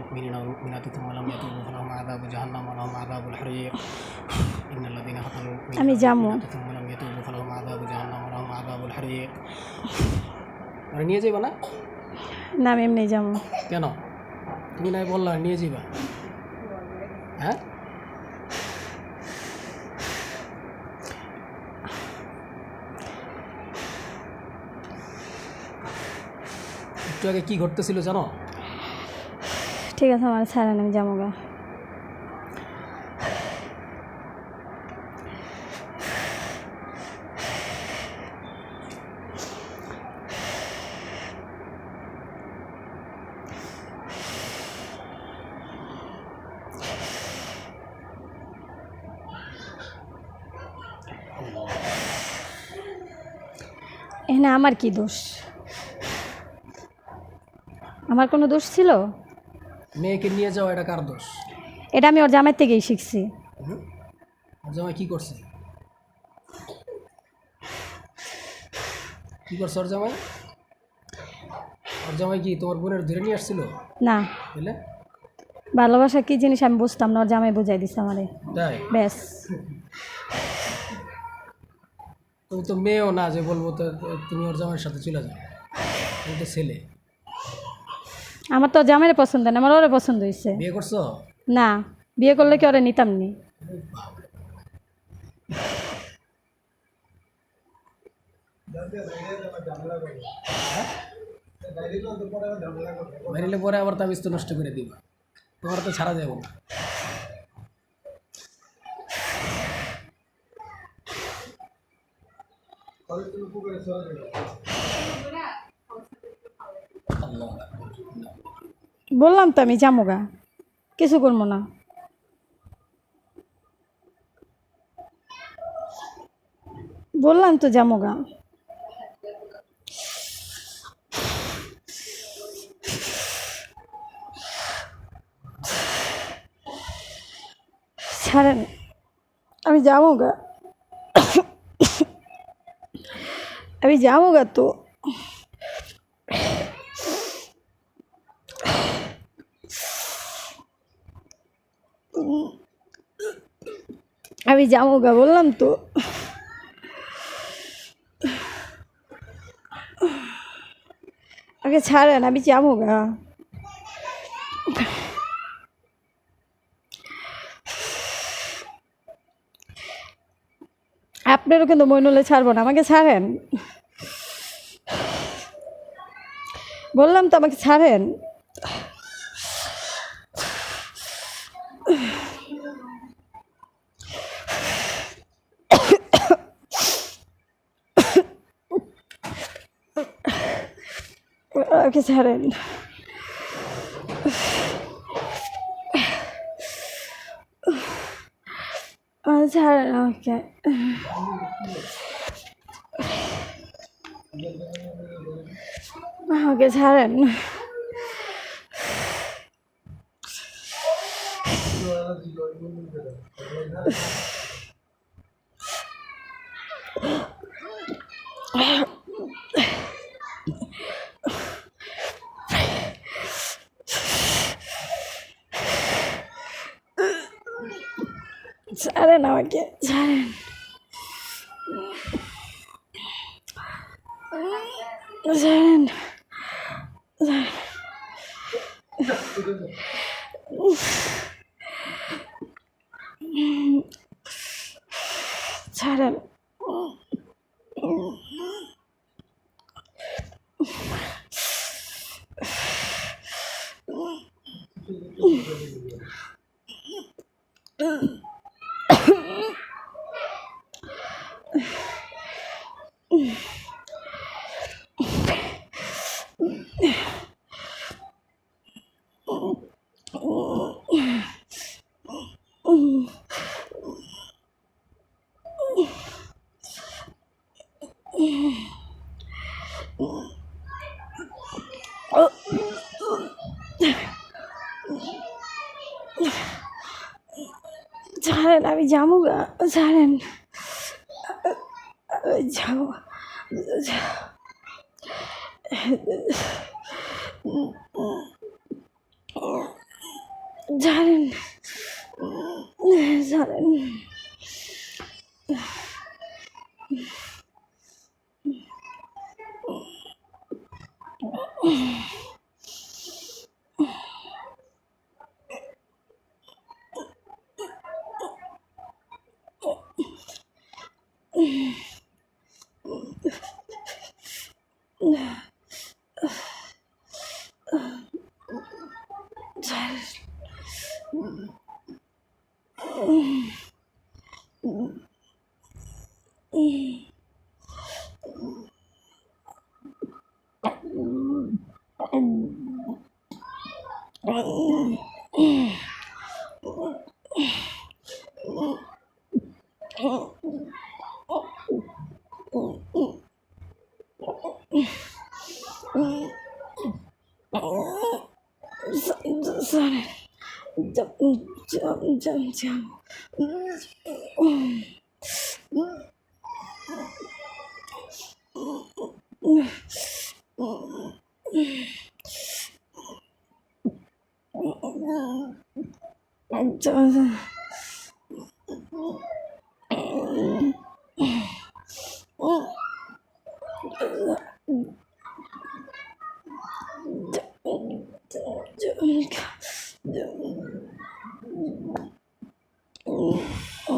المؤمنين والمؤمنات ثم لم يتوبوا فلهم عذاب جهنم ولهم عذاب الحريق إن الذين قتلوا আমি المؤمنين যাবো والمؤمنات ثم لم يتوبوا فلهم عذاب جهنم ولهم عذاب الحريق আরে নিয়ে যাইবা না না আমি এমনি যাবো কেন তুমি নাই বললা নিয়ে যাইবা হ্যাঁ একটু আগে কি ঘটতেছিল জানো ঠিক আছে আমার ছাড়েন আমি যাবো গা এখানে আমার কি দোষ আমার কোনো দোষ ছিল মেয়েকে নিয়ে যাওয়া এটা কার দোষ এটা আমি ওর জামাই থেকেই শিখছি ওর জামাই কি করছে কি করছে ওর জামাই কি তোমার বোনের ধরে নিয়ে আসছিল না বুঝলে ভালোবাসা কি জিনিস আমি বুঝতাম না ওর জামাই বুঝাই দিছে আমারে তাই ব্যাস তুমি তো মেয়েও না যে বলবো তো তুমি ওর জামাইয়ের সাথে চলে যাও তুমি তো ছেলে আমার তো জামাইরে পছন্দ না আমার ওরে পছন্দ হয়েছে বিয়ে করছো না বিয়ে করলে কি ওরে নিতাম নি বেরিলে পরে আবার তাবিজ তো নষ্ট করে দিবা তোমার তো ছাড়া যাবো না বললাম তো আমি যাবো গা কিছু করবো না বললাম তো যাবো গা ছাড়েন আমি যাবো গা আমি যাবো গা তো আমি যাবো গা বললাম তো আগে ছাড়েন আমি যাবো গা আপনারও কিন্তু মইনুলে ছাড়বো না আমাকে ছাড়েন বললাম তো আমাকে ছাড়েন আমাকে ছাড়েন ছাড়েন আমাকে আমাকে ছাড়েন ছাড়েন আমাকে ছাড়েন ছাড়েন ছাড়েন ছাড়েন আমি যাবো গা ছাড়েন যাবো ছাড়েন, ছাড়েন। ছাড়েন, যান। যান।